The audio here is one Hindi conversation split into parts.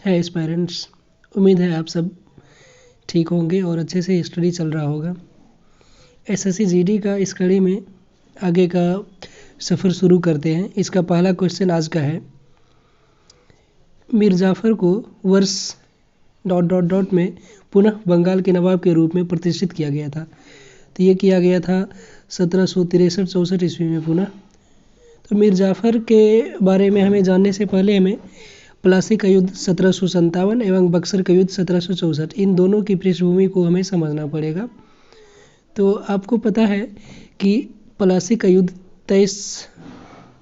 है एस्पायरेंट्स, उम्मीद है आप सब ठीक होंगे और अच्छे से स्टडी चल रहा होगा। एसएससी जीडी का इस कड़ी में आगे का सफ़र शुरू करते हैं। इसका पहला क्वेश्चन आज का है, मीर जाफ़र को वर्ष ... में पुनः बंगाल के नवाब के रूप में प्रतिष्ठित किया गया था। तो ये किया गया था 1763-64 ईस्वी में पुनः। तो मीर जाफ़र के बारे में हमें जानने से पहले हमें प्लासी का युद्ध 1757 एवं बक्सर का युद्ध 1764 इन दोनों की पृष्ठभूमि को हमें समझना पड़ेगा। तो आपको पता है कि प्लासी का युद्ध 23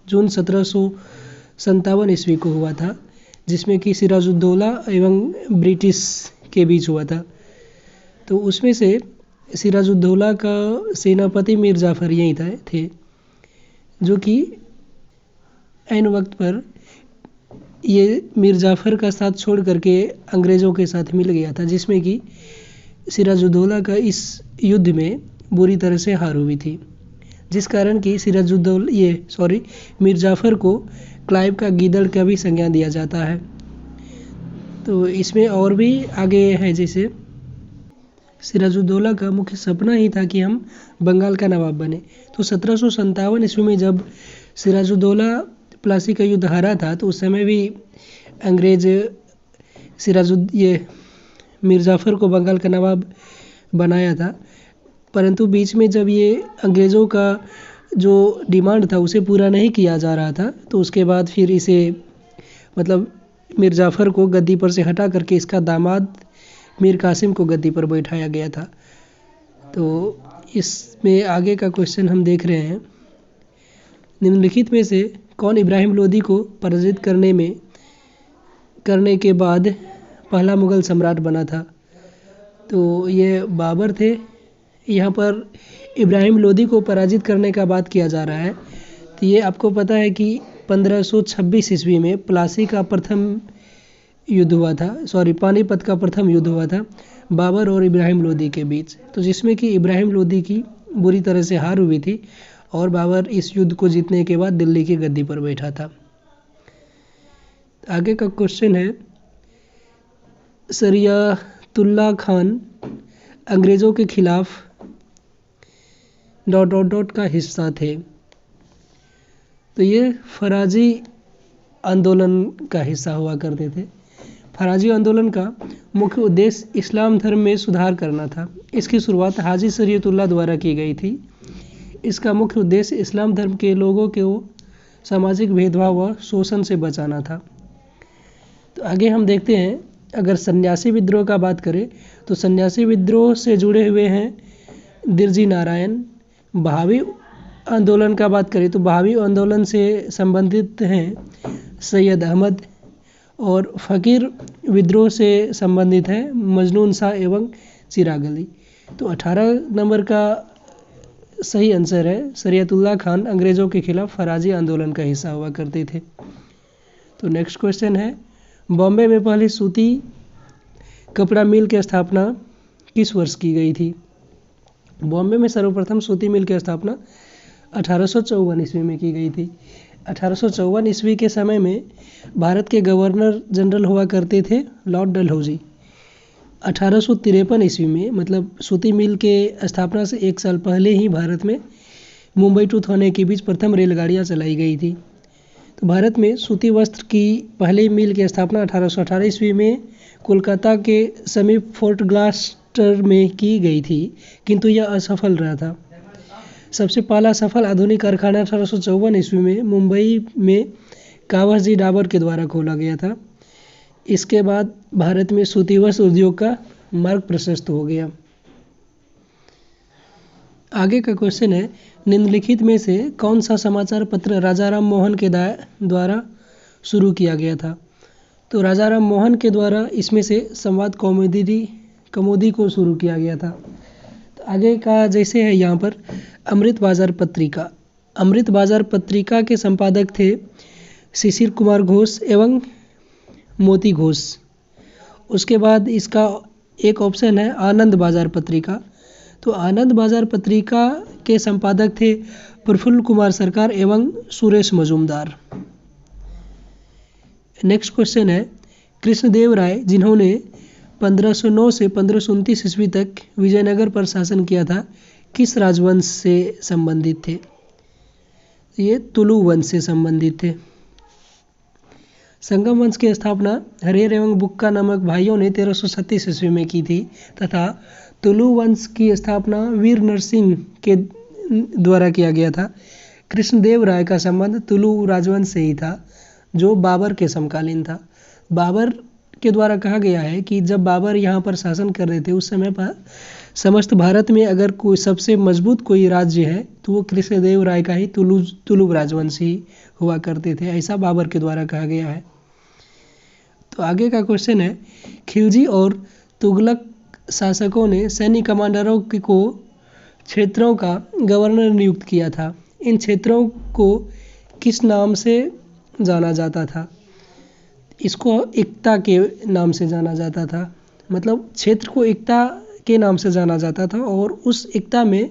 जून 1757 ईस्वी को हुआ था, जिसमें कि सिराजुद्दौला एवं ब्रिटिश के बीच हुआ था। तो उसमें से सिराजुद्दौला का सेनापति मीर जाफ़र यही थे, जो कि ऐन वक्त पर ये मीर जाफ़र का साथ छोड़ करके अंग्रेज़ों के साथ मिल गया था, जिसमें कि सिराजुद्दौला का इस युद्ध में बुरी तरह से हार हुई थी, जिस कारण कि मीर जाफ़र को क्लाइव का गीदड़ का भी संज्ञा दिया जाता है। तो इसमें और भी आगे है, जैसे सिराजुद्दौला का मुख्य सपना ही था कि हम बंगाल का नवाब बने। तो 1757 ईस्वी में जब सिराजुद्दौला प्लासी का युद्ध हारा था, तो उस समय भी अंग्रेज मीर जाफ़र को बंगाल का नवाब बनाया था, परंतु बीच में जब ये अंग्रेज़ों का जो डिमांड था उसे पूरा नहीं किया जा रहा था, तो उसके बाद फिर इसे मीर जाफ़र को गद्दी पर से हटा करके इसका दामाद मीर कासिम को गद्दी पर बैठाया गया था। तो इसमें आगे का क्वेश्चन हम देख रहे हैं, निम्नलिखित में से कौन इब्राहिम लोदी को पराजित करने के बाद पहला मुग़ल सम्राट बना था? तो ये बाबर थे। यहाँ पर इब्राहिम लोदी को पराजित करने का बात किया जा रहा है। तो ये आपको पता है कि 1526 ईस्वी में प्लासी का प्रथम युद्ध हुआ था, पानीपत का प्रथम युद्ध हुआ था बाबर और इब्राहिम लोदी के बीच, तो जिसमें कि इब्राहिम लोदी की बुरी तरह से हार हुई थी और बाबर इस युद्ध को जीतने के बाद दिल्ली की गद्दी पर बैठा था। आगे का क्वेश्चन है, शरियतुल्लाह खान अंग्रेज़ों के खिलाफ ... का हिस्सा थे। तो ये फराजी आंदोलन का हिस्सा हुआ करते थे। फराजी आंदोलन का मुख्य उद्देश्य इस्लाम धर्म में सुधार करना था। इसकी शुरुआत हाजी शरियतुल्लाह द्वारा की गई थी। इसका मुख्य उद्देश्य इस्लाम धर्म के लोगों को सामाजिक भेदभाव व शोषण से बचाना था। तो आगे हम देखते हैं, अगर सन्यासी विद्रोह का बात करें तो सन्यासी विद्रोह से जुड़े हुए हैं दिरजी नारायण। बहावी आंदोलन का बात करें तो बहावी आंदोलन से संबंधित हैं सैयद अहमद, और फ़कीर विद्रोह से संबंधित है मजनून शाह एवं चिराग अली। तो 18 नंबर का सही आंसर है, शरियतुल्लाह खान अंग्रेज़ों के खिलाफ फराजी आंदोलन का हिस्सा हुआ करते थे। तो नेक्स्ट क्वेश्चन है, बॉम्बे में पहली सूती कपड़ा मिल की स्थापना किस वर्ष की गई थी? बॉम्बे में सर्वप्रथम सूती मिल की स्थापना 1854 ईस्वी में की गई थी। 1854 ईस्वी के समय में भारत के गवर्नर जनरल हुआ करते थे लॉर्ड डलहौजी। 1853 ईस्वी में सूती मिल के स्थापना से 1 साल पहले ही भारत में मुंबई टू थाने के बीच प्रथम रेलगाड़ियां चलाई गई थी। तो भारत में सूती वस्त्र की पहली मिल की स्थापना 1818 ईस्वी में कोलकाता के समीप फोर्ट ग्लास्टर में की गई थी, किंतु यह असफल रहा था। सबसे पहला सफल आधुनिक कारखाना 1854 ईस्वी में मुंबई में कावसजी डाबर के द्वारा खोला गया था। इसके बाद भारत में सूती वस्त्र उद्योग का मार्ग प्रशस्त हो गया। आगे का क्वेश्चन है, निम्नलिखित में से कौन सा समाचार पत्र राजा राम मोहन के द्वारा शुरू किया गया था? तो राजा राम मोहन के द्वारा इसमें से संवाद कौमुदी को शुरू किया गया था। तो आगे का जैसे है यहाँ पर अमृत बाजार पत्रिका। अमृत बाजार पत्रिका के संपादक थे शिशिर कुमार घोष एवं मोती घोष। उसके बाद इसका एक ऑप्शन है आनंद बाजार पत्रिका। तो आनंद बाजार पत्रिका के संपादक थे प्रफुल्ल कुमार सरकार एवं सुरेश मजूमदार। नेक्स्ट क्वेश्चन है, कृष्णदेव राय जिन्होंने 1509 से 1529 ईस्वी तक विजयनगर पर शासन किया था, किस राजवंश से संबंधित थे? ये तुलु वंश से संबंधित थे। संगम वंश की स्थापना हरिहर एवं बुक्का नामक भाइयों ने 1337 ईस्वी में की थी तथा तुलु वंश की स्थापना वीर नरसिंह के द्वारा किया गया था। कृष्णदेव राय का संबंध तुलु राजवंश से ही था, जो बाबर के समकालीन था। बाबर के द्वारा कहा गया है कि जब बाबर यहाँ पर शासन कर रहे थे, उस समय पर समस्त भारत में अगर कोई सबसे मजबूत कोई राज्य है तो वो कृष्णदेव राय का ही तुलु राजवंश ही हुआ करते थे, ऐसा बाबर के द्वारा कहा गया है। तो आगे का क्वेश्चन है, खिलजी और तुगलक शासकों ने सैन्य कमांडरों को क्षेत्रों का गवर्नर नियुक्त किया था। इन क्षेत्रों को किस नाम से जाना जाता था? इसको इक्ता के नाम से जाना जाता था। मतलब क्षेत्र को इक्ता के नाम से जाना जाता था और उस इक्ता में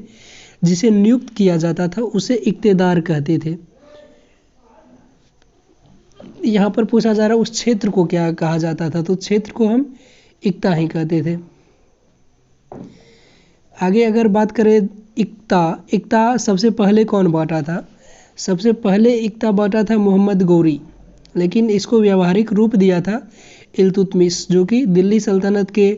जिसे नियुक्त किया जाता था उसे इक्तेदार कहते थे। यहाँ पर पूछा जा रहा है उस क्षेत्र को क्या कहा जाता था, तो क्षेत्र को हम इक्ता ही कहते थे। आगे अगर बात करें इक्ता सबसे पहले कौन बांटा था? सबसे पहले इक्ता बांटा था मोहम्मद गौरी, लेकिन इसको व्यावहारिक रूप दिया था इल्तुतमिश, जो कि दिल्ली सल्तनत के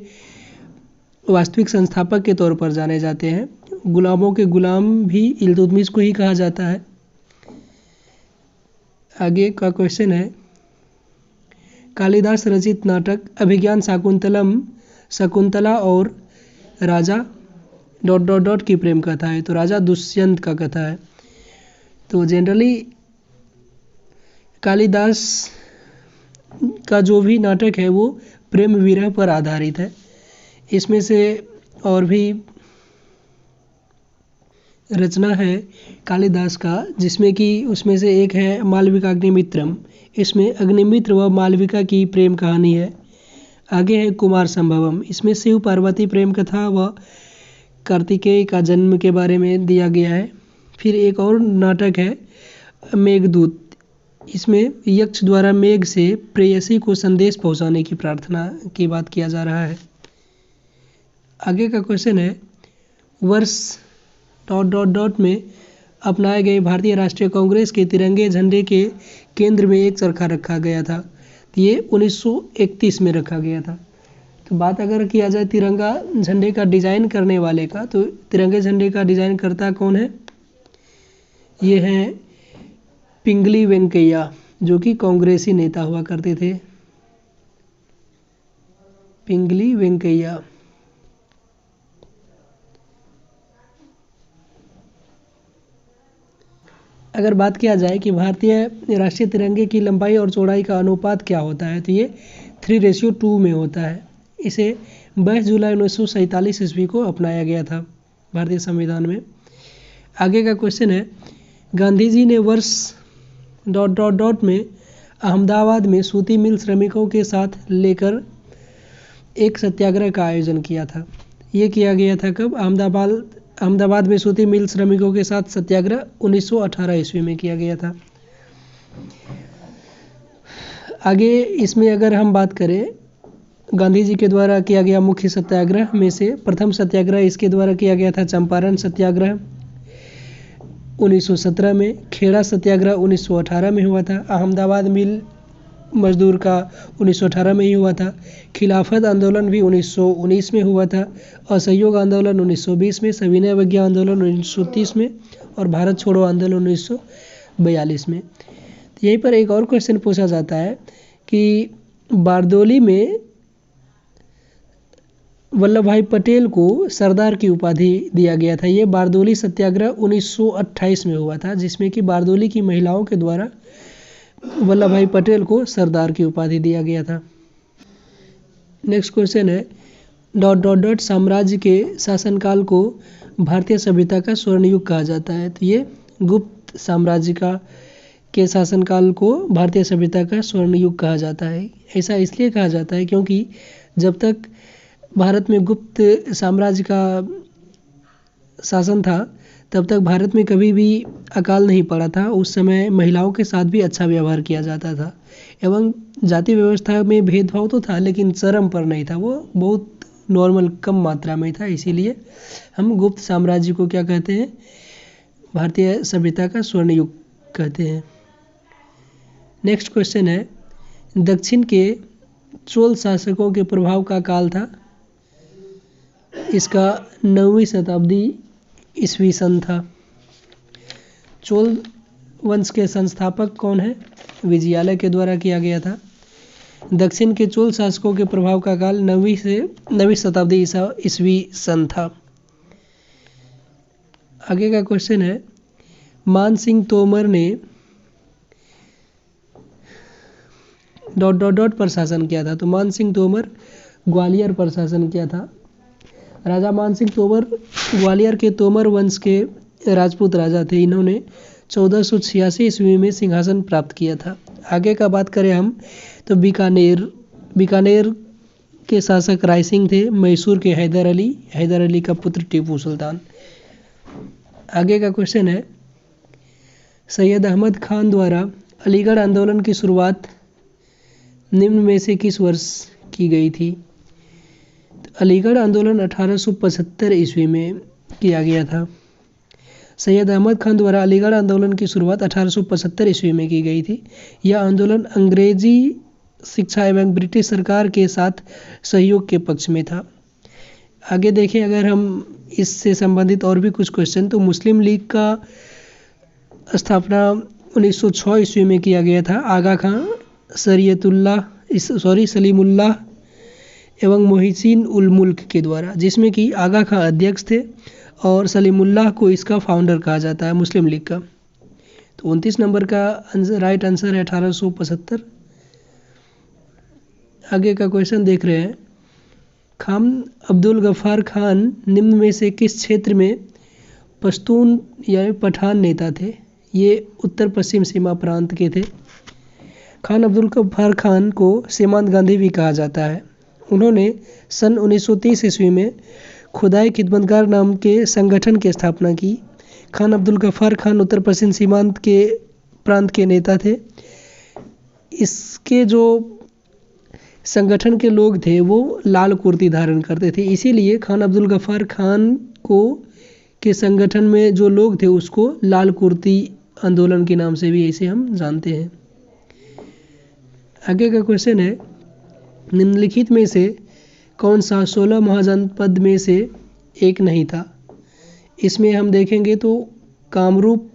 वास्तविक संस्थापक के तौर पर जाने जाते हैं। गुलामों के गुलाम भी इल्तुतमिश को ही कहा जाता है। आगे का क्वेश्चन है, कालिदास रचित नाटक अभिज्ञान शकुंतला और राजा ... की प्रेम कथा है, तो राजा दुष्यंत का कथा है। तो जनरली कालिदास का जो भी नाटक है वो प्रेम विरह पर आधारित है। इसमें से और भी रचना है कालिदास का, जिसमें कि उसमें से एक है मालविका अग्निमित्रम। इसमें अग्निमित्र व मालविका की प्रेम कहानी है। आगे है कुमार संभवम, इसमें शिव पार्वती प्रेम कथा व कार्तिकेय का जन्म के बारे में दिया गया है। फिर एक और नाटक है मेघदूत, इसमें यक्ष द्वारा मेघ से प्रेयसी को संदेश पहुंचाने की प्रार्थना की बात किया जा रहा है। आगे का क्वेश्चन है, वर्ष ... में अपनाए गए भारतीय राष्ट्रीय कांग्रेस के तिरंगे झंडे के केंद्र में एक चरखा रखा गया था। ये 1931 में रखा गया था। तो बात अगर किया जाए तिरंगा झंडे का डिजाइन करने वाले का, तो तिरंगे झंडे का डिजाइन करता कौन है? ये हैं पिंगली वेंकैया, जो कि कांग्रेसी नेता हुआ करते थे। पिंगली वेंकैया। अगर बात किया जाए कि भारतीय राष्ट्रीय तिरंगे की लंबाई और चौड़ाई का अनुपात क्या होता है, तो ये 3:2 में होता है। इसे 22 जुलाई 1947 ईस्वी को अपनाया गया था भारतीय संविधान में। आगे का क्वेश्चन है, गांधी जी ने वर्ष ... में अहमदाबाद में सूती मिल श्रमिकों के साथ लेकर एक सत्याग्रह का आयोजन किया था। ये किया गया था कब? अहमदाबाद में सूती मिल श्रमिकों के साथ सत्याग्रह 1918 ईस्वी में किया गया था। आगे इसमें अगर हम बात करें गांधी जी के द्वारा किया गया मुख्य सत्याग्रह में से प्रथम सत्याग्रह इसके द्वारा किया गया था चंपारण सत्याग्रह 1917 में, खेड़ा सत्याग्रह 1918 में हुआ था, अहमदाबाद मिल मजदूर का 1918 में ही हुआ था, खिलाफत आंदोलन भी 1919 में हुआ था, असहयोग आंदोलन 1920 में, सविनय अवज्ञा आंदोलन 1930 में और भारत छोड़ो आंदोलन 1942 में। तो यहीं पर एक और क्वेश्चन पूछा जाता है कि बारदोली में वल्लभ भाई पटेल को सरदार की उपाधि दिया गया था। ये बारदोली सत्याग्रह 1928 में हुआ था, जिसमें कि बारदोली की महिलाओं के द्वारा वल्लभ भाई पटेल को सरदार की उपाधि दिया गया था। नेक्स्ट क्वेश्चन है ... साम्राज्य के शासनकाल को भारतीय सभ्यता का स्वर्ण युग कहा जाता है। तो ये गुप्त साम्राज्य के शासनकाल को भारतीय सभ्यता का स्वर्ण युग कहा जाता है। ऐसा इसलिए कहा जाता है क्योंकि जब तक भारत में गुप्त साम्राज्य का शासन था, तब तक भारत में कभी भी अकाल नहीं पड़ा था। उस समय महिलाओं के साथ भी अच्छा व्यवहार किया जाता था एवं जाति व्यवस्था में भेदभाव तो था लेकिन चरम पर नहीं था, वो बहुत नॉर्मल कम मात्रा में था। इसीलिए हम गुप्त साम्राज्य को क्या कहते हैं, भारतीय सभ्यता का स्वर्ण युग कहते हैं। नेक्स्ट क्वेश्चन है, दक्षिण के चोल शासकों के प्रभाव का काल था। इसका 9वीं शताब्दी ईस्वी सन था। चोल वंश के संस्थापक कौन है? विजयालय के द्वारा किया गया था। दक्षिण के चोल शासकों के प्रभाव का काल 9वीं शताब्दी ईस्वी सन था। आगे का क्वेश्चन है, मान सिंह तोमर ने ... पर शासन किया था। तो मान सिंह तोमर ग्वालियर पर शासन किया था। राजा मान सिंह तोमर ग्वालियर के तोमर वंश के राजपूत राजा थे। इन्होंने 1486 ईस्वी में सिंहासन प्राप्त किया था। आगे का बात करें हम तो बीकानेर के शासक राय सिंह थे। मैसूर के हैदर अली का पुत्र टीपू सुल्तान। आगे का क्वेश्चन है, सैयद अहमद खान द्वारा अलीगढ़ आंदोलन की शुरुआत निम्न में से किस वर्ष की गई थी? तो अलीगढ़ आंदोलन 1875 ईस्वी में किया गया था। सैयद अहमद खान द्वारा अलीगढ़ आंदोलन की शुरुआत 1875 ईस्वी में की गई थी। यह आंदोलन अंग्रेजी शिक्षा एवं ब्रिटिश सरकार के साथ सहयोग के पक्ष में था। आगे देखें अगर हम इससे संबंधित और भी कुछ क्वेश्चन, तो मुस्लिम लीग का स्थापना 1906 ईस्वी में किया गया था। आगा खां, सलीमुल्लाह एवं मोहसिन उल मुल्क के द्वारा, जिसमें कि आगा खां अध्यक्ष थे और सलीमुल्लाह को इसका फाउंडर कहा जाता है मुस्लिम लीग का। तो 29 नंबर का राइट आंसर है 1875। आगे का क्वेश्चन देख रहे हैं, खान अब्दुल गफ्फार खान निम्न में से किस क्षेत्र में पश्तून या पठान नेता थे? ये उत्तर पश्चिम सीमा प्रांत के थे। खान अब्दुल गफ्फार खान को सीमांत गांधी भी कहा जाता है। उन्होंने सन 1930 ईस्वी में खुदाई खिदमतगार नाम के संगठन की स्थापना की। खान अब्दुल गफ्फार खान उत्तर पश्चिम सीमांत के प्रांत के नेता थे। इसके जो संगठन के लोग थे वो लाल कुर्ती धारण करते थे, इसीलिए खान अब्दुल गफ्फार खान को के संगठन में जो लोग थे उसको लाल कुर्ती आंदोलन के नाम से भी इसे हम जानते हैं। आगे का क्वेश्चन है, निम्नलिखित में से कौन सा 16 महाजनपद में से एक नहीं था? इसमें हम देखेंगे तो कामरूप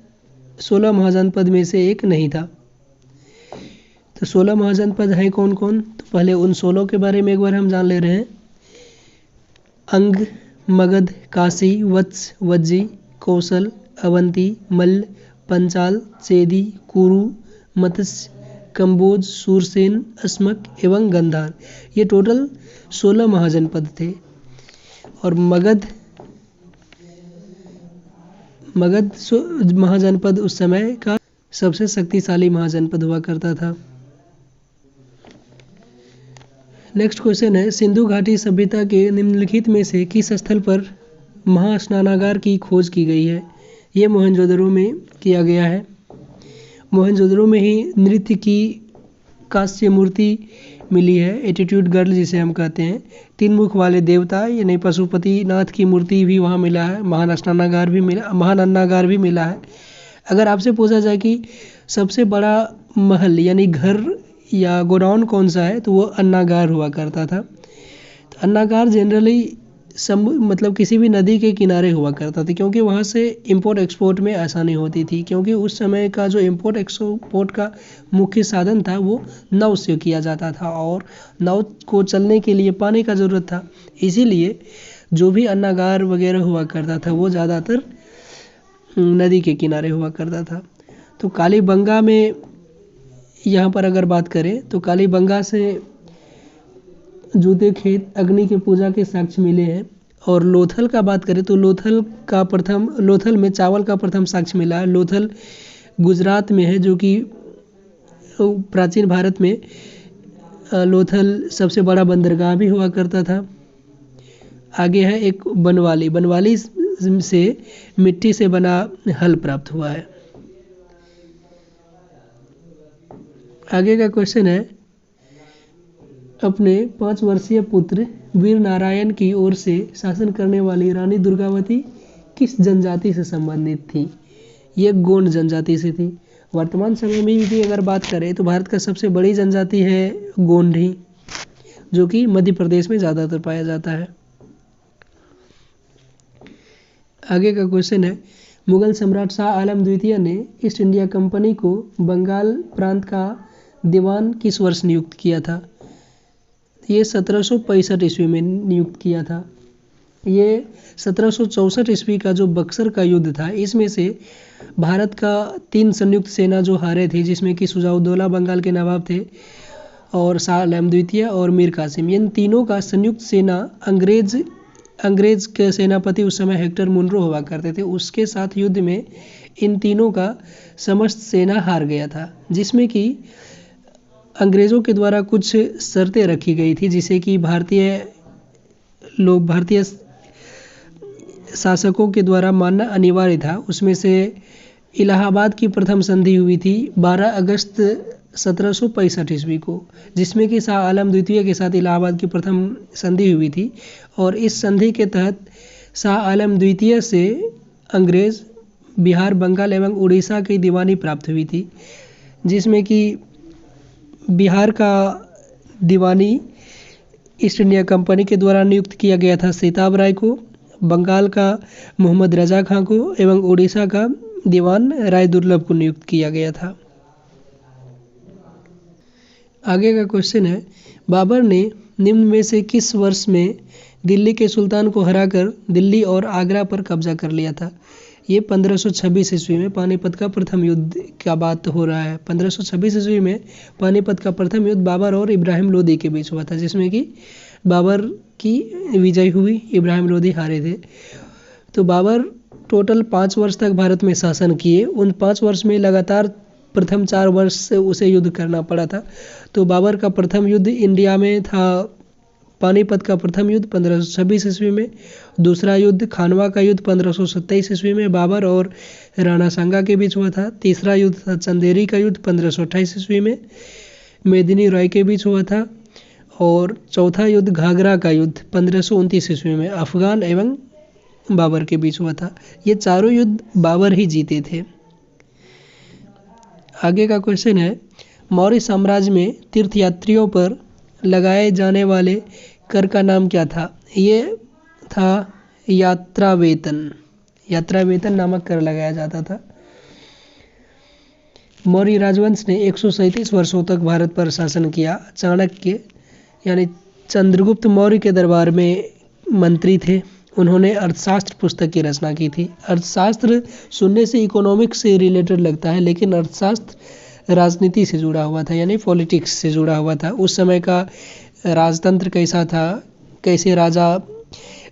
16 महाजनपद में से एक नहीं था। तो 16 महाजनपद हैं कौन कौन? तो पहले उन 16 के बारे में एक बार हम जान ले रहे हैं। अंग, मगध, काशी, वत्स, वज्जी, कौशल, अवंती, मल्ल, पंचाल, चेदी, कुरु, मत्स्य, कंबोज, सूरसेन, अस्मक एवं गंधार। ये टोटल 16 महाजनपद थे। और मगध महाजनपद उस समय का सबसे शक्तिशाली महाजनपद हुआ करता था। नेक्स्ट क्वेश्चन है, सिंधु घाटी सभ्यता के निम्नलिखित में से किस स्थल पर महास्नानागार की खोज की गई है? ये मोहनजोदड़ो में किया गया है। मोहनजोदड़ो में ही नृत्य की कांस्य मूर्ति मिली है, एटीट्यूड गर्ल जिसे हम कहते हैं। 3 मुख वाले देवता यानी पशुपतिनाथ की मूर्ति भी वहाँ मिला है। महाअन्नागार भी मिला है। अगर आपसे पूछा जाए कि सबसे बड़ा महल यानी घर या गोडाउन कौन सा है, तो वो अन्नागार हुआ करता था। तो अन्नागार जनरली मतलब किसी भी नदी के किनारे हुआ करता था, क्योंकि वहाँ से इंपोर्ट एक्सपोर्ट में आसानी होती थी। क्योंकि उस समय का जो इंपोर्ट एक्सपोर्ट का मुख्य साधन था वो नाव से किया जाता था और नाव को चलने के लिए पानी का ज़रूरत था। इसीलिए जो भी अन्नागार वगैरह हुआ करता था वो ज़्यादातर नदी के किनारे हुआ करता था। तो कालीबंगा में यहाँ पर अगर बात करें तो कालीबंगा से जूते खेत अग्नि के पूजा के साक्ष्य मिले हैं। और लोथल का बात करें तो लोथल में चावल का प्रथम साक्ष्य मिला है। लोथल गुजरात में है, जो कि प्राचीन भारत में लोथल सबसे बड़ा बंदरगाह भी हुआ करता था। आगे है एक बनवाली से मिट्टी से बना हल प्राप्त हुआ है। आगे का क्वेश्चन है, अपने 5 वर्षीय पुत्र वीर नारायण की ओर से शासन करने वाली रानी दुर्गावती किस जनजाति से संबंधित थी? ये गोंड जनजाति से थी। वर्तमान समय में भी अगर बात करें तो भारत का सबसे बड़ी जनजाति है गोंडी, जो कि मध्य प्रदेश में ज़्यादातर पाया जाता है। आगे का क्वेश्चन है, मुगल सम्राट शाह आलम द्वितीय ने ईस्ट इंडिया कंपनी को बंगाल प्रांत का दीवान किस वर्ष नियुक्त किया था? ये 1765 ईस्वी में नियुक्त किया था। ये 1764 ईस्वी का जो बक्सर का युद्ध था, इसमें से भारत का 3 संयुक्त सेना जो हारे थे, जिसमें कि सुजाउद्दौला बंगाल के नवाब थे और शाह आलम द्वितीय और मीर कासिम, इन तीनों का संयुक्त सेना अंग्रेज के सेनापति उस समय हेक्टर मुनरो हुआ करते थे, उसके साथ युद्ध में इन तीनों का समस्त सेना हार गया था, जिसमें कि अंग्रेज़ों के द्वारा कुछ शर्तें रखी गई थी, जिसे कि भारतीय शासकों के द्वारा मानना अनिवार्य था। उसमें से इलाहाबाद की प्रथम संधि हुई थी 12 अगस्त 1765 ईस्वी को, जिसमें कि शाह आलम द्वितीय के साथ इलाहाबाद की प्रथम संधि हुई थी, और इस संधि के तहत शाह आलम द्वितीय से अंग्रेज़ बिहार, बंगाल एवं उड़ीसा की दीवानी प्राप्त हुई थी, जिसमें कि बिहार का दीवानी ईस्ट इंडिया कंपनी के द्वारा नियुक्त किया गया था सीताब राय को, बंगाल का मोहम्मद रजा खां को एवं उड़ीसा का दीवान राय दुर्लभ को नियुक्त किया गया था। आगे का क्वेश्चन है, बाबर ने निम्न में से किस वर्ष में दिल्ली के सुल्तान को हराकर दिल्ली और आगरा पर कब्जा कर लिया था? ये 1526 ईस्वी में पानीपत का प्रथम युद्ध का बात हो रहा है। 1526 ईस्वी में पानीपत का प्रथम युद्ध बाबर और इब्राहिम लोदी के बीच हुआ था, जिसमें कि बाबर की विजय हुई, इब्राहिम लोदी हारे थे। तो बाबर टोटल 5 वर्ष तक भारत में शासन किए। उन 5 वर्ष में लगातार प्रथम 4 वर्ष से उसे युद्ध करना पड़ा था। तो बाबर का प्रथम युद्ध इंडिया में था पानीपत का प्रथम युद्ध 1526 ईस्वी में, दूसरा युद्ध खानवा का युद्ध 1527 ईस्वी में बाबर और राणा सांगा के बीच हुआ था, तीसरा युद्ध था चंदेरी का युद्ध 1528 ईस्वी में मेदिनी राय के बीच हुआ था, और चौथा युद्ध घाघरा का युद्ध 1529 ईस्वी में अफगान एवं बाबर के बीच हुआ था। ये चारों युद्ध बाबर ही जीते थे। आगे का क्वेश्चन है, मौर्य साम्राज्य में तीर्थयात्रियों पर लगाए जाने वाले कर का नाम क्या था? ये था यात्रा वेतन नामक कर लगाया जाता था। मौर्य राजवंश ने 137 वर्षों तक भारत पर शासन किया। चाणक्य यानी चंद्रगुप्त मौर्य के दरबार में मंत्री थे। उन्होंने अर्थशास्त्र पुस्तक की रचना की थी। अर्थशास्त्र सुनने से इकोनॉमिक्स से रिलेटेड लगता है, लेकिन अर्थशास्त्र राजनीति से जुड़ा हुआ था, यानी पॉलिटिक्स से जुड़ा हुआ था। उस समय का राजतंत्र कैसा था, कैसे राजा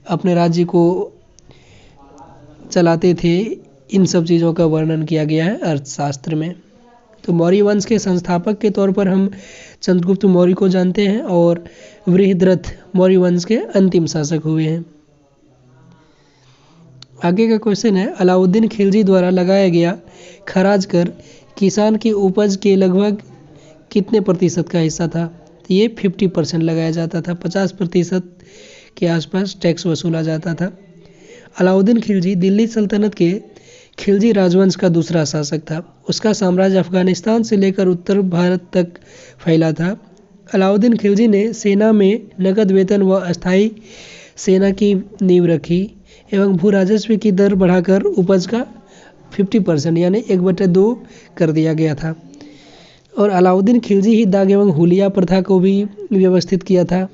अपने राज्य को चलाते थे, इन सब चीज़ों का वर्णन किया गया है अर्थशास्त्र में। तो मौर्य वंश के संस्थापक के तौर पर हम चंद्रगुप्त मौर्य को जानते हैं, और बृहद्रथ मौर्य वंश के अंतिम शासक हुए हैं। आगे का क्वेश्चन है, अलाउद्दीन खिलजी द्वारा लगाया गया खराज कर किसान की उपज के लगभग कितने प्रतिशत का हिस्सा था? ये 50% लगाया जाता था। 50% के आसपास टैक्स वसूला जाता था। अलाउद्दीन खिलजी दिल्ली सल्तनत के खिलजी राजवंश का दूसरा शासक था। उसका साम्राज्य अफगानिस्तान से लेकर उत्तर भारत तक फैला था। अलाउद्दीन खिलजी ने सेना में नकद वेतन व अस्थायी सेना की नींव रखी एवं भू राजस्व की दर बढ़ाकर उपज का 50% यानी 1/2 कर दिया गया था। और अलाउद्दीन खिलजी ही दाग एवं हुलिया प्रथा को भी व्यवस्थित किया था।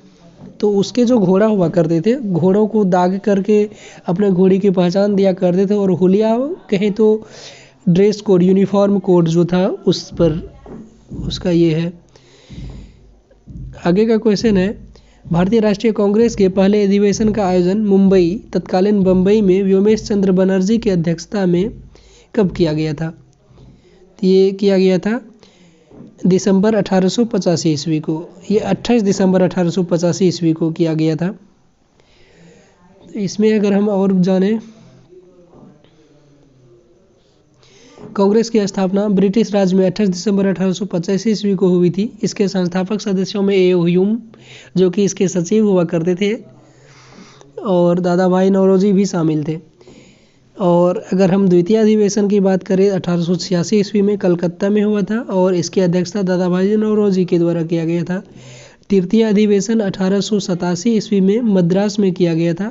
तो उसके जो घोड़ा हुआ करते थे, घोड़ों को दाग करके अपने घोड़ी की पहचान दिया करते थे, और हुलिया कहें तो ड्रेस कोड, यूनिफॉर्म कोड जो था उस पर उसका ये है। आगे का क्वेश्चन है, भारतीय राष्ट्रीय कांग्रेस के पहले अधिवेशन का आयोजन मुंबई तत्कालीन बम्बई में व्योमेश चंद्र बनर्जी की अध्यक्षता में कब किया गया था? ये किया गया था दिसंबर 1885 ईस्वी को। ये 28 दिसंबर 1885 ईस्वी को किया गया था। इसमें अगर हम और जानें कांग्रेस की स्थापना ब्रिटिश राज में 28 दिसंबर 1885 ईस्वी को हुई थी। इसके संस्थापक सदस्यों में ए ह्यूम जो कि इसके सचिव हुआ करते थे और दादा भाई नौरोजी भी शामिल थे। और अगर हम द्वितीय अधिवेशन की बात करें 1886 ईस्वी में कलकत्ता में हुआ था और इसकी अध्यक्षता दादा भाई नौरोजी के द्वारा किया गया था। तृतीय अधिवेशन 1887 ईस्वी में मद्रास में किया गया था।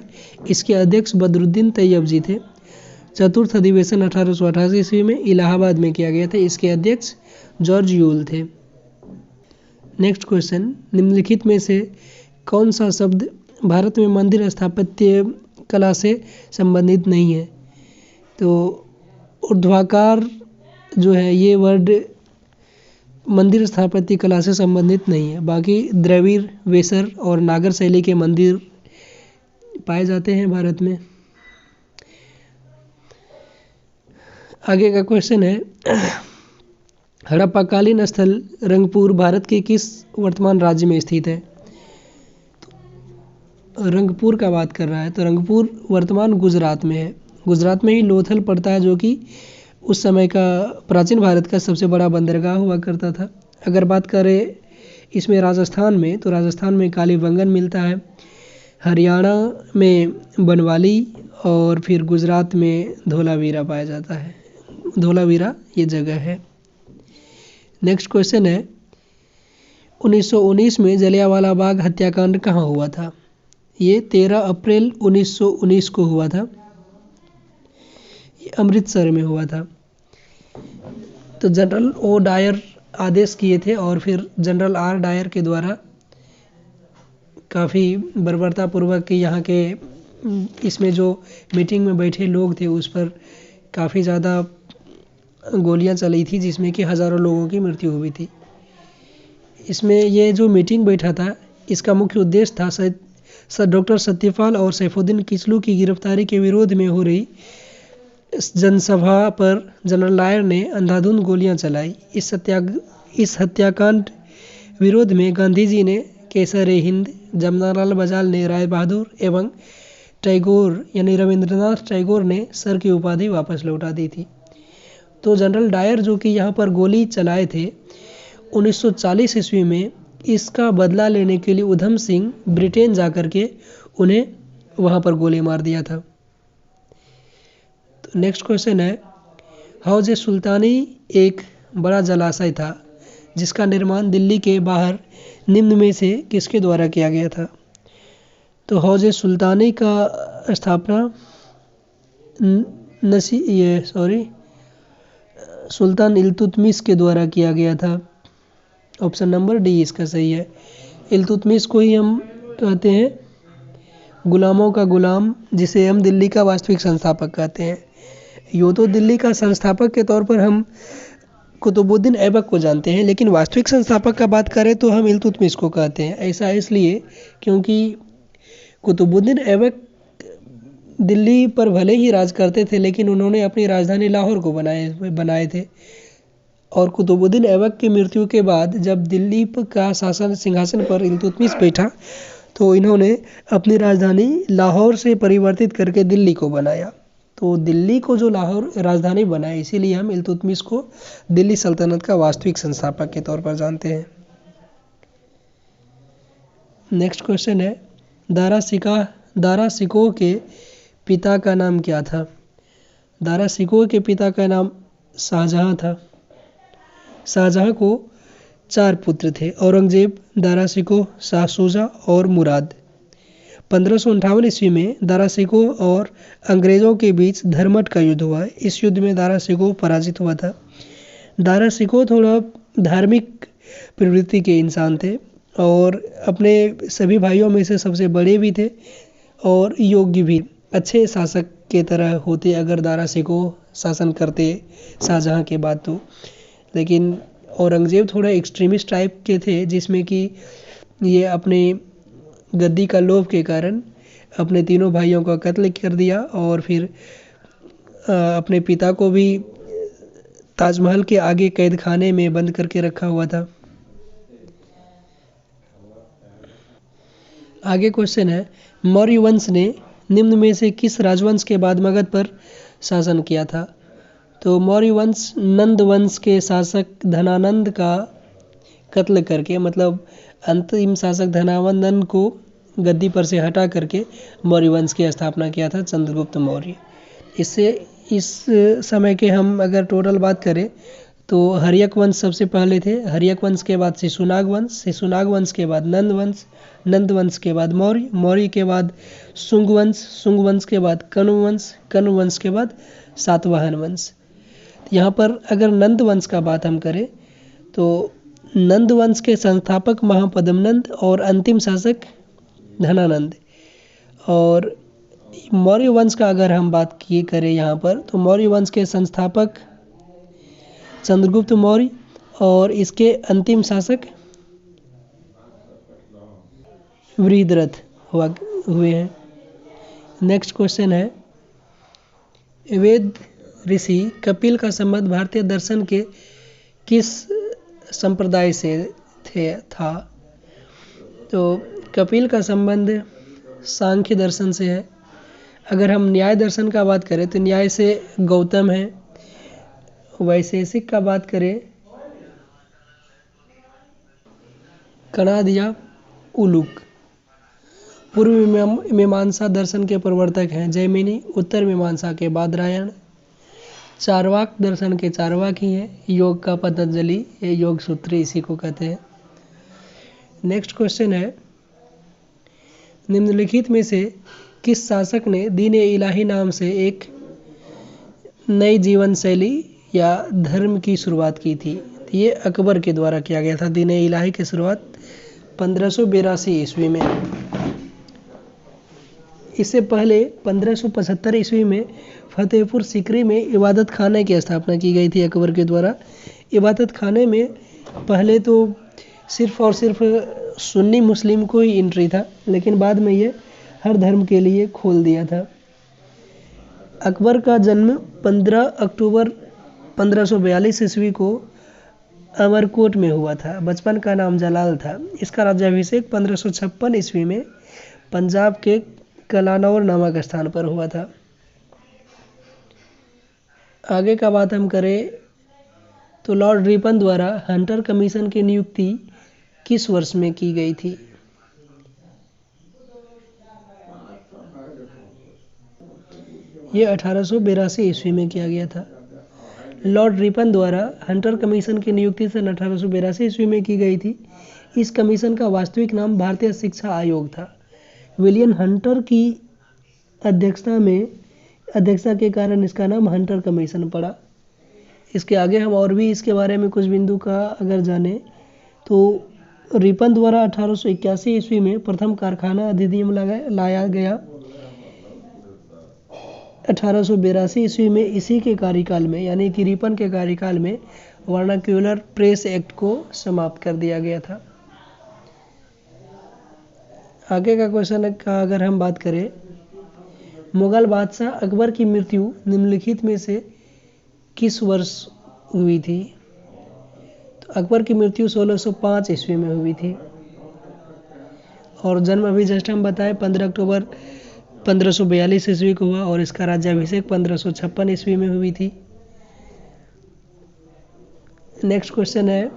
इसके अध्यक्ष बदरुद्दीन तैयब जी थे। चतुर्थ अधिवेशन 1888 ईस्वी में इलाहाबाद में किया गया था। इसके अध्यक्ष जॉर्ज यूल थे। नेक्स्ट क्वेश्चन, निम्नलिखित में से कौन सा शब्द भारत में मंदिर स्थापत्य कला से संबंधित नहीं है? तो ऊर्ध्वाकार जो है ये वर्ड मंदिर स्थापत्य कला से संबंधित नहीं है। बाकी द्रविड़, वेसर और नागर शैली के मंदिर पाए जाते हैं भारत में। आगे का क्वेश्चन है, हड़प्पाकालीन स्थल रंगपुर भारत के किस वर्तमान राज्य में स्थित है? तो रंगपुर का बात कर रहा है तो रंगपुर वर्तमान गुजरात में है। गुजरात में ही लोथल पड़ता है जो कि उस समय का प्राचीन भारत का सबसे बड़ा बंदरगाह हुआ करता था। अगर बात करें इसमें राजस्थान में तो राजस्थान में कालीबंगन मिलता है, हरियाणा में बनवाली और फिर गुजरात में धोलावीरा पाया जाता है। धोलावीरा ये जगह है। नेक्स्ट क्वेश्चन है, 1919 में जलियांवाला बाग हत्याकांड कहाँ हुआ था? ये 13 अप्रैल 1919 को हुआ था। ये अमृतसर में हुआ था। तो जनरल ओ डायर आदेश किए थे और फिर जनरल आर डायर के द्वारा काफ़ी बर्बरतापूर्वक यहाँ के इसमें जो मीटिंग में बैठे लोग थे उस पर काफ़ी ज़्यादा गोलियां चली थी जिसमें कि हज़ारों लोगों की मृत्यु हुई थी। इसमें ये जो मीटिंग बैठा था इसका मुख्य उद्देश्य था डॉक्टर सत्यपाल और सैफुद्दीन किचलू की गिरफ्तारी के विरोध में हो रही जनसभा पर जनरल डायर ने अंधाधुंध गोलियां चलाई। इस हत्याकांड विरोध में गांधी जी ने केसर-ए-हिंद, जमनालाल बजाल ने राय बहादुर एवं टैगोर यानी रविंद्रनाथ टैगोर ने सर की उपाधि वापस लौटा दी थी। तो जनरल डायर जो कि यहाँ पर गोली चलाए थे 1940 ईस्वी में, इसका बदला लेने के लिए उधम सिंह ब्रिटेन जाकर के उन्हें वहाँ पर गोली मार दिया था। तो नेक्स्ट क्वेश्चन है, हौज सुल्तानी एक बड़ा जलाशय था जिसका निर्माण दिल्ली के बाहर निम्न में से किसके द्वारा किया गया था? तो हौज सुल्तानी का स्थापना सुल्तान इल्तुतमिश के द्वारा किया गया था। ऑप्शन नंबर डी इसका सही है। इल्तुतमिश को ही हम कहते हैं गुलामों का गुलाम, जिसे हम दिल्ली का वास्तविक संस्थापक कहते हैं। यूँ तो दिल्ली का संस्थापक के तौर पर हम कुतुबुद्दीन ऐबक को जानते हैं, लेकिन वास्तविक संस्थापक का बात करें तो हम इल्तुतमिश को कहते हैं। ऐसा इसलिए क्योंकि कुतुबुद्दीन ऐबक दिल्ली पर भले ही राज करते थे लेकिन उन्होंने अपनी राजधानी लाहौर को बनाए थे। और कुतुबुद्दीन ऐबक की मृत्यु के बाद जब दिल्ली का शासन सिंहासन पर इल्तुतमिश बैठा तो इन्होंने अपनी राजधानी लाहौर से परिवर्तित करके दिल्ली को बनाया। तो दिल्ली को जो लाहौर राजधानी बनाया, इसीलिए हम इल्तुतमिश को दिल्ली सल्तनत का वास्तविक संस्थापक के तौर पर जानते हैं। नेक्स्ट क्वेश्चन है, दारा शिकोह के पिता का नाम क्या था? दारा शिकोह के पिता का नाम शाहजहां था। शाहजहां को 4 पुत्र थे, औरंगजेब, दारा शिकोह, शाह शुजा और मुराद। 1558 ईस्वी में दारा शिकोह और अंग्रेज़ों के बीच धर्मट का युद्ध हुआ। इस युद्ध में दारा शिकोह पराजित हुआ था। दारा शिकोह थोड़ा धार्मिक प्रवृत्ति के इंसान थे और अपने सभी भाइयों में से सबसे बड़े भी थे और योग्य भी, अच्छे शासक के तरह होते अगर दारा शिकोह शासन करते शाहजहां के बाद तो। लेकिन औरंगजेब थोड़ा एक्सट्रीमिस्ट टाइप के थे, जिसमें कि ये अपने गद्दी का लोभ के कारण अपने तीनों भाइयों का कत्ल कर दिया और फिर अपने पिता को भी ताजमहल के आगे कैद खाने में बंद करके रखा हुआ था। आगे क्वेश्चन है, मौर्य वंश ने निम्न में से किस राजवंश के बाद मगध पर शासन किया था? तो मौर्य वंश नंद वंश के शासक धनानंद का कत्ल करके, मतलब अंतिम शासक धनानंद को गद्दी पर से हटा करके मौर्य वंश की स्थापना किया था चंद्रगुप्त मौर्य। इससे इस समय के हम अगर टोटल बात करें तो हर्यक वंश सबसे पहले थे। हर्यक वंश के बाद शिशुनाग वंश, शिशुनाग वंश के बाद नंद वंश, नंद वंश के बाद मौर्य, मौर्य के बाद शुंग वंश, शुंग वंश के बाद कण्व वंश, कण्व वंश के बाद सातवाहन वंश। यहाँ पर अगर नंद वंश का बात हम करें तो नंद वंश के संस्थापक महापद्मनंद और अंतिम शासक धनानंद। और मौर्य वंश का अगर हम बात किए करें यहाँ पर तो मौर्य वंश के संस्थापक चंद्रगुप्त मौर्य और इसके अंतिम शासक वृहद्रथ हुए हैं। नेक्स्ट क्वेश्चन है, वेद ऋषि कपिल का संबंध भारतीय दर्शन के किस संप्रदाय से था? तो कपिल का संबंध सांख्य दर्शन से है। अगर हम न्याय दर्शन का बात करें तो न्याय से गौतम है। वैशेषिक का बात करें कणाद या उलूक। पूर्व मीमांसा दर्शन के प्रवर्तक हैं जैमिनी, उत्तर मीमांसा के बादरायण, चार्वाक दर्शन के चार्वाक ही हैं, योग का पतंजलि, ये योग सूत्र इसी को कहते हैं। नेक्स्ट क्वेश्चन है, निम्नलिखित में से किस शासक ने दीन ए इलाही नाम से एक नई जीवन शैली या धर्म की शुरुआत की थी? ये अकबर के द्वारा किया गया था। दीन ए इलाही की शुरुआत 1582 ईस्वी में। इससे पहले 1575 ईस्वी में फतेहपुर सीकरी में इबादत खाने की स्थापना की गई थी अकबर के द्वारा। इबादत खाने में पहले तो सिर्फ और सिर्फ सुन्नी मुस्लिम को ही एंट्री था, लेकिन बाद में ये हर धर्म के लिए खोल दिया था। अकबर का जन्म 15 अक्टूबर 1542 ईस्वी को अमरकोट में हुआ था। बचपन का नाम जलाल था। इसका राज्याभिषेक 1556 ईस्वी में पंजाब के कलानौर नामक स्थान पर हुआ था। आगे का बात हम करें तो लॉर्ड रिपन द्वारा हंटर कमीशन की नियुक्ति किस वर्ष में की गई थी? ये 1882 ईस्वी में किया गया था। लॉर्ड रिपन द्वारा हंटर कमीशन की नियुक्ति सन 1882 ईस्वी में की गई थी। इस कमीशन का वास्तविक नाम भारतीय शिक्षा आयोग था। विलियम हंटर की अध्यक्षता के कारण इसका नाम हंटर कमीशन पड़ा। इसके आगे हम और भी इसके बारे में कुछ बिंदु का अगर जाने तो रिपन द्वारा 1881 ईस्वी में प्रथम कारखाना अधिनियम लाया गया। 1882 ईस्वी में इसी के कार्यकाल में, यानी कि रिपन के कार्यकाल में, वर्नाक्यूलर प्रेस एक्ट को समाप्त कर दिया गया था। आगे का क्वेश्चन का अगर हम बात करें, मुगल बादशाह अकबर की मृत्यु निम्नलिखित में से किस वर्ष हुई थी? तो अकबर की मृत्यु 1605 ईस्वी में हुई थी। और जन्म अभी जस्ट हम बताएं 15 अक्टूबर 1542 ईस्वी को हुआ और इसका राज्याभिषेक 1556 ईस्वी में हुई थी। नेक्स्ट क्वेश्चन है,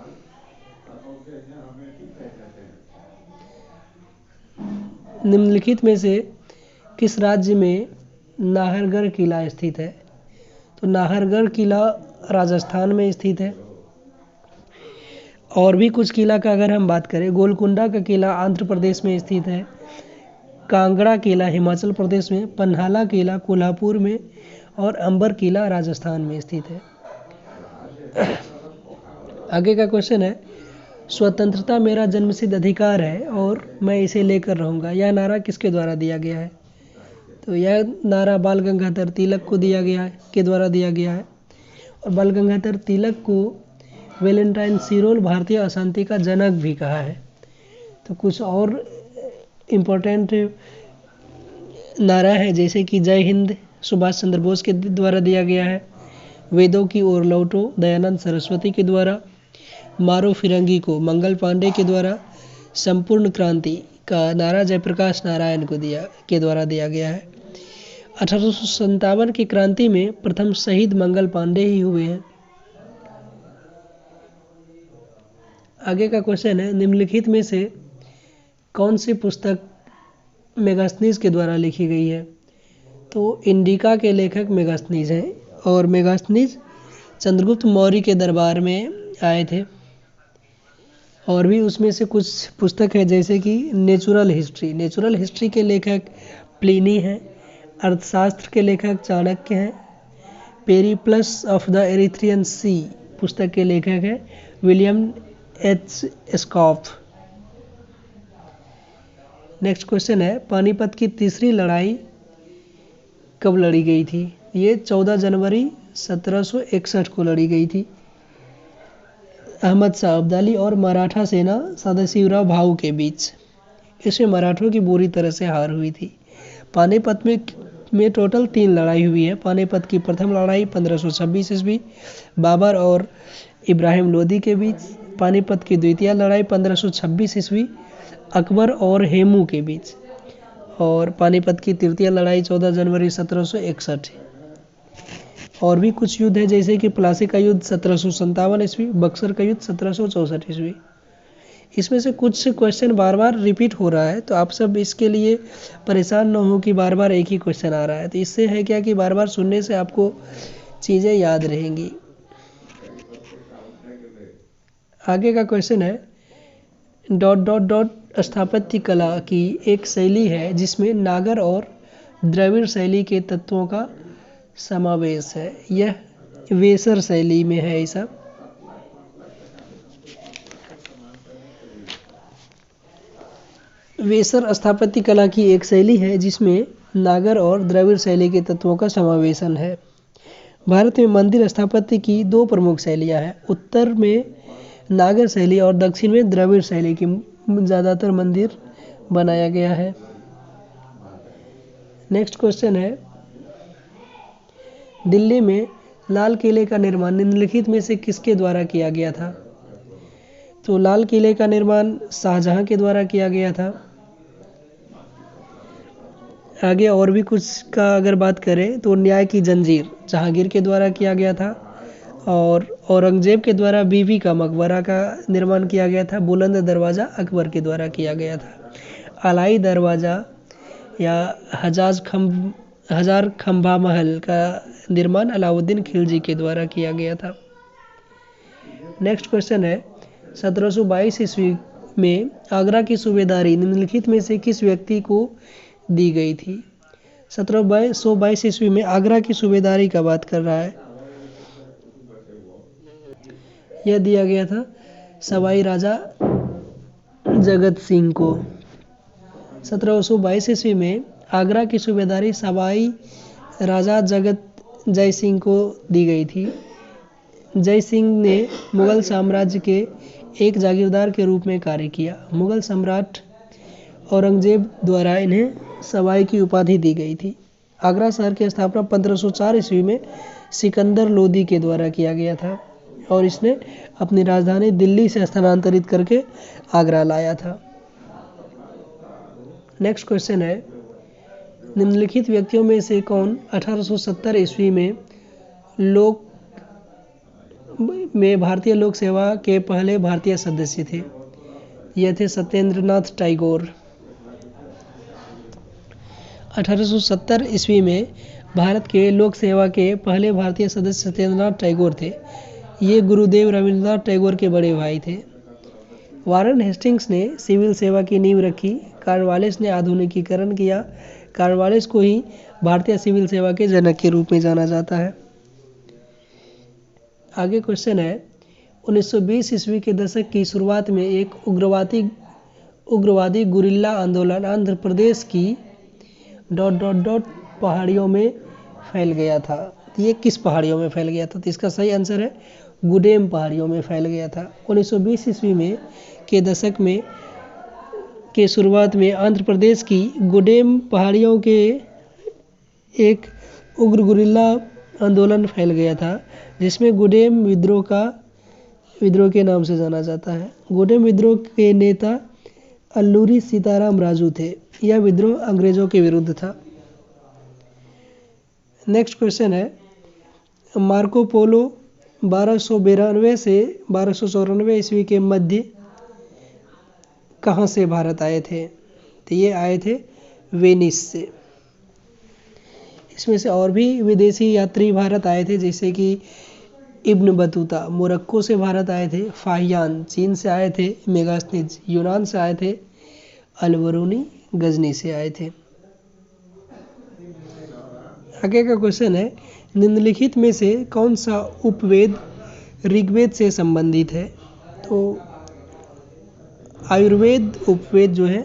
निम्नलिखित में से किस राज्य में नाहरगढ़ किला स्थित है? तो नाहरगढ़ किला राजस्थान में स्थित है। और भी कुछ किला का अगर हम बात करें, गोलकुंडा का किला आंध्र प्रदेश में स्थित है, कांगड़ा किला हिमाचल प्रदेश में, पन्हाला किला कोल्हापुर में और अंबर किला राजस्थान में स्थित है। आगे का क्वेश्चन है, स्वतंत्रता मेरा जन्मसिद्ध अधिकार है और मैं इसे लेकर रहूँगा, यह नारा किसके द्वारा दिया गया है? तो यह नारा बाल गंगाधर तिलक को के द्वारा दिया गया है। और बाल गंगाधर तिलक को वैलेंटाइन सिरोल भारतीय अशांति का जनक भी कहा है। तो कुछ और इम्पोर्टेंट नारा है जैसे कि जय हिंद सुभाष चंद्र बोस के द्वारा दिया गया है, वेदों की ओर लौटो दयानंद सरस्वती के द्वारा, मारो फिरंगी को मंगल पांडे के द्वारा, संपूर्ण क्रांति का नारा जयप्रकाश नारायण के द्वारा दिया गया है। 1857 की क्रांति में प्रथम शहीद मंगल पांडे ही हुए हैं। आगे का क्वेश्चन है, निम्नलिखित में से कौन सी पुस्तक मेगास्थनीज के द्वारा लिखी गई है? तो इंडिका के लेखक मेगास्थनीज हैं और मेगास्थनीज चंद्रगुप्त मौर्य के दरबार में आए थे। और भी उसमें से कुछ पुस्तक है जैसे कि नेचुरल हिस्ट्री के लेखक प्लिनी हैं। अर्थशास्त्र के लेखक चाणक्य हैं। पेरिप्लस ऑफ द एरिथ्रियन सी पुस्तक के लेखक हैं William H scoff. Next question है, पानीपत की तीसरी लड़ाई कब लड़ी गई थी? ये 14 जनवरी 1761 को लड़ी गई थी अहमद शाह अब्दाली और मराठा सेना सदाशिवराव भाऊ के बीच। इसमें मराठों की बुरी तरह से हार हुई थी। पानीपत में टोटल 3 लड़ाई हुई है। पानीपत की प्रथम लड़ाई 1526 ईस्वी बाबर और इब्राहिम लोदी के बीच। पानीपत की द्वितीय लड़ाई 1526 ईस्वी अकबर और हेमू के बीच। और पानीपत की तृतीय लड़ाई 14 जनवरी 1761। और भी कुछ युद्ध है जैसे कि प्लासी का युद्ध 1757 ईस्वी, बक्सर का युद्ध 1764 ईस्वी। इसमें से कुछ क्वेश्चन बार बार रिपीट हो रहा है, तो आप सब इसके लिए परेशान न हो कि बार बार एक ही क्वेश्चन आ रहा है। तो इससे है क्या कि बार बार सुनने से आपको चीज़ें याद रहेंगी। आगे का क्वेश्चन है, स्थापत्य कला की एक शैली है जिसमें नागर और द्रविड़ शैली के तत्वों का समावेश है। यह वेसर शैली में है। ऐसा वेसर स्थापत्य कला की एक शैली है जिसमें नागर और द्रविड़ शैली के तत्वों का समावेशन है। भारत में मंदिर स्थापत्य की 2 प्रमुख शैलियां हैं। उत्तर में नागर शैली और दक्षिण में द्रविड़ शैली की ज़्यादातर मंदिर बनाया गया है। नेक्स्ट क्वेश्चन है, दिल्ली में लाल किले का निर्माण निम्नलिखित में से किसके द्वारा किया गया था? तो लाल किले का निर्माण शाहजहां के द्वारा किया गया था। आगे और भी कुछ का अगर बात करें तो न्याय की जंजीर जहांगीर के द्वारा किया गया था। और औरंगजेब के द्वारा बीबी का मकबरा का निर्माण किया गया था। बुलंद दरवाज़ा अकबर के द्वारा किया गया था। अलाई दरवाज़ा या हजार खंभा महल का निर्माण अलाउद्दीन खिलजी के द्वारा किया गया था। नेक्स्ट क्वेश्चन है, 1722 ईस्वी में आगरा की सूबेदारी निम्नलिखित में से किस व्यक्ति को दी गई थी? 1722 ईस्वी में आगरा की सूबेदारी का बात कर रहा है। यह दिया गया था सवाई राजा जगत सिंह को। 1722 ईस्वी में आगरा की सूबेदारी सवाई राजा जय सिंह को दी गई थी। जय सिंह ने मुगल साम्राज्य के एक जागीरदार के रूप में कार्य किया। मुगल सम्राट औरंगजेब द्वारा इन्हें सवाई की उपाधि दी गई थी। आगरा शहर की स्थापना 1504 ईस्वी में सिकंदर लोदी के द्वारा किया गया था और इसने अपनी राजधानी दिल्ली से स्थानांतरित करके आगरा लाया था। नेक्स्ट क्वेश्चन है, निम्नलिखित व्यक्तियों में से कौन 1870 ईस्वी में भारतीय लोक सेवा के पहले भारतीय सदस्य थे? यह थे सत्येंद्रनाथ टैगोर। 1870 ईस्वी में भारत के लोक सेवा के पहले भारतीय सदस्य सत्येंद्रनाथ टैगोर थे। ये गुरुदेव रविंद्रनाथ टैगोर के बड़े भाई थे। वारन हेस्टिंग्स ने सिविल सेवा की नींव रखी। कॉर्नवालिस ने आधुनिकीकरण किया। कॉर्नवालिस को ही भारतीय सिविल सेवा के जनक के रूप में जाना जाता है। आगे क्वेश्चन है, 1920 ईस्वी के दशक की शुरुआत में एक उग्रवादी गुरिल्ला आंदोलन आंध्र प्रदेश की ... पहाड़ियों में फैल गया था। ये किस पहाड़ियों में फैल गया था? तो इसका सही आंसर है गुडेम पहाड़ियों में फैल गया था। 1920 ईस्वी में के दशक में के शुरुआत में आंध्र प्रदेश की गुडेम पहाड़ियों के एक उग्र गुरिल्ला आंदोलन फैल गया था जिसमें गुडेम विद्रोह के नाम से जाना जाता है। गुडेम विद्रोह के नेता अल्लूरी सीताराम राजू थे। यह विद्रोह अंग्रेजों के विरुद्ध था। नेक्स्ट क्वेश्चन है, मार्को पोलो 1292 से 1294 ईस्वी के मध्य कहाँ से भारत आए थे? तो ये आए थे वेनिस से। इसमें से और भी विदेशी यात्री भारत आए थे, जैसे कि इब्न बतूता मोरक्को से भारत आए थे, फाहियान चीन से आए थे, मेगास्थनीज यूनान से आए थे, अलबरूनी गजनी से आए थे। आगे का क्वेश्चन है, निम्नलिखित में से कौन सा उपवेद ऋग्वेद से संबंधित है? तो आयुर्वेद उपवेद जो है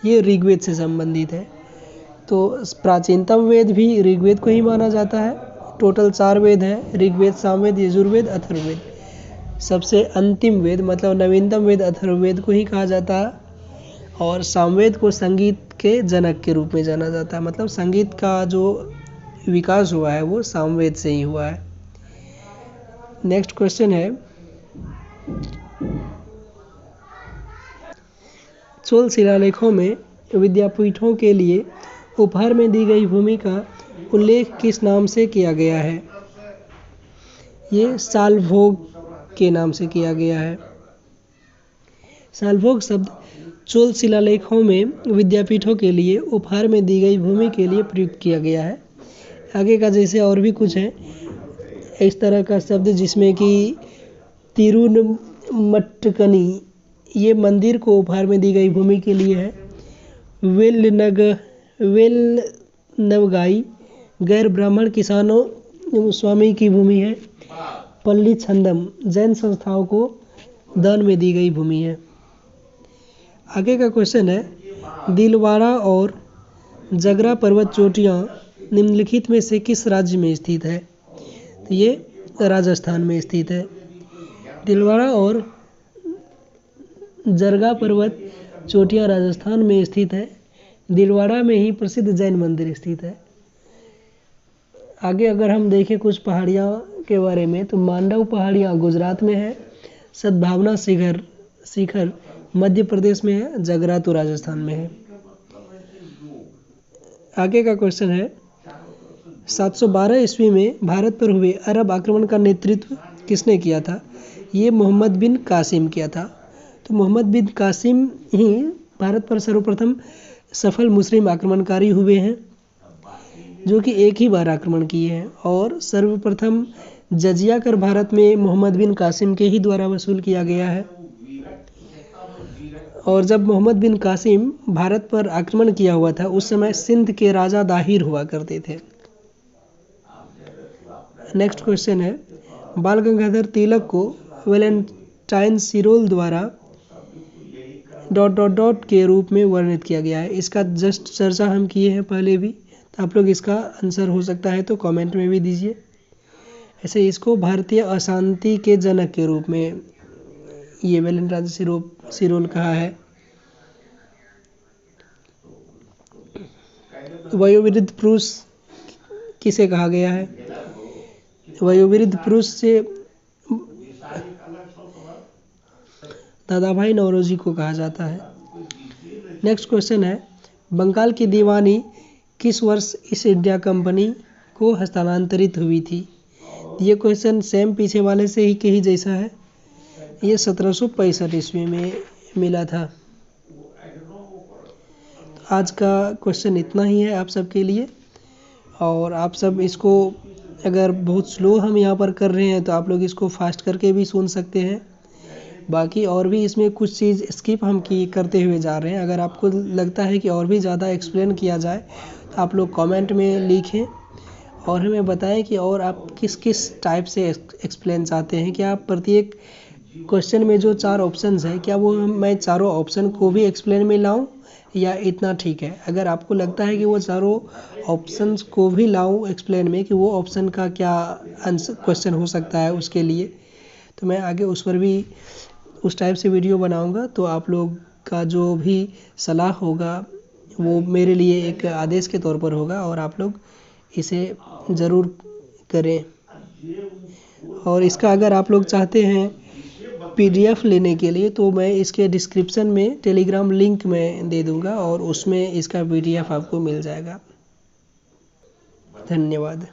ये ऋग्वेद से संबंधित है। तो प्राचीनतम वेद भी ऋग्वेद को ही माना जाता है। टोटल 4 वेद है, ऋग्वेद, सामवेद, यजुर्वेद, अथर्ववेद। सबसे अंतिम वेद मतलब नवीनतम वेद अथर्ववेद को ही कहा जाता है। और सामवेद को संगीत के जनक के रूप में जाना जाता है, मतलब संगीत का जो विकास हुआ है वो सामवेद से ही हुआ है। नेक्स्ट क्वेश्चन है, चोल शिलालेखों में विद्यापीठों के लिए उपहार में दी गई भूमि का उल्लेख किस नाम से किया गया है? ये सालभोग के नाम से किया गया है। सालभोग शब्द चोल शिलालेखों में विद्यापीठों के लिए उपहार में दी गई भूमि के लिए प्रयुक्त किया गया है। आगे का जैसे और भी कुछ है इस तरह का शब्द, जिसमें कि तिरुनमट्टकनी ये मंदिर को उपहार में दी गई भूमि के लिए है। वेलनवगाई गैर ब्राह्मण किसानों स्वामी की भूमि है। पल्ली छंदम जैन संस्थाओं को दान में दी गई भूमि है। आगे का क्वेश्चन है, दिलवाड़ा और जगरा पर्वत चोटियाँ निम्नलिखित में से किस राज्य में स्थित है? तो ये राजस्थान में स्थित है। दिलवाड़ा और जरगा पर्वत चोटियाँ राजस्थान में स्थित है। दिलवाड़ा में ही प्रसिद्ध जैन मंदिर स्थित है। आगे अगर हम देखें कुछ पहाड़ियाँ के बारे में, तो मांडव पहाड़ियाँ गुजरात में है, सद्भावना शिखर मध्य प्रदेश में है, जगरा तो राजस्थान में है। आगे का क्वेश्चन है, 712 ईस्वी में भारत पर हुए अरब आक्रमण का नेतृत्व किसने किया था? ये मोहम्मद बिन कासिम किया था। तो मोहम्मद बिन कासिम ही भारत पर सर्वप्रथम सफल मुस्लिम आक्रमणकारी हुए हैं, जो कि एक ही बार आक्रमण किए हैं। और सर्वप्रथम जजिया कर भारत में मोहम्मद बिन कासिम के ही द्वारा वसूल किया गया है। और जब मोहम्मद बिन कासिम भारत पर आक्रमण किया हुआ था, उस समय सिंध के राजा दाहिर हुआ करते थे। नेक्स्ट क्वेश्चन है, बाल गंगाधर तिलक को वैलेंटाइन सिरोल द्वारा ... के रूप में वर्णित किया गया है। इसका जस्ट चर्चा हम किए हैं पहले भी, तो आप लोग इसका आंसर हो सकता है तो कमेंट में भी दीजिए। ऐसे इसको भारतीय अशांति के जनक के रूप में ये वैलेंटाइन सिरोल कहा है। वयोवृद्ध पुरुष किसे कहा गया है? वयोवृद्ध पुरुष से दादाभाई नौरोजी को कहा जाता है। नेक्स्ट क्वेश्चन है, बंगाल की दीवानी किस वर्ष ईस्ट इंडिया कंपनी को हस्तांतरित हुई थी? ये क्वेश्चन सेम पीछे वाले से ही के ही जैसा है। ये 1765 ईस्वी में मिला था। आज का क्वेश्चन इतना ही है आप सबके लिए। और आप सब इसको अगर बहुत स्लो हम यहाँ पर कर रहे हैं तो आप लोग इसको फास्ट करके भी सुन सकते हैं। बाकी और भी इसमें कुछ चीज़ स्किप हम करते हुए जा रहे हैं। अगर आपको लगता है कि और भी ज़्यादा एक्सप्लेन किया जाए तो आप लोग कमेंट में लिखें और हमें बताएं कि और आप किस किस टाइप से एक्सप्लेन चाहते हैं। क्या आप प्रत्येक क्वेश्चन में जो 4 ऑप्शंस हैं, क्या वो मैं चारों ऑप्शन को भी एक्सप्लेन में लाऊं या इतना ठीक है? अगर आपको लगता है कि वो चारों ऑप्शंस को भी लाऊं एक्सप्लेन में, कि वो ऑप्शन का क्या आंसर क्वेश्चन हो सकता है उसके लिए, तो मैं आगे उस पर भी उस टाइप से वीडियो बनाऊंगा। तो आप लोग का जो भी सलाह होगा वो मेरे लिए एक आदेश के तौर पर होगा और आप लोग इसे ज़रूर करें। और इसका अगर आप लोग चाहते हैं PDF लेने के लिए तो मैं इसके डिस्क्रिप्शन में टेलीग्राम लिंक में दे दूंगा और उसमें इसका PDF आपको मिल जाएगा। धन्यवाद।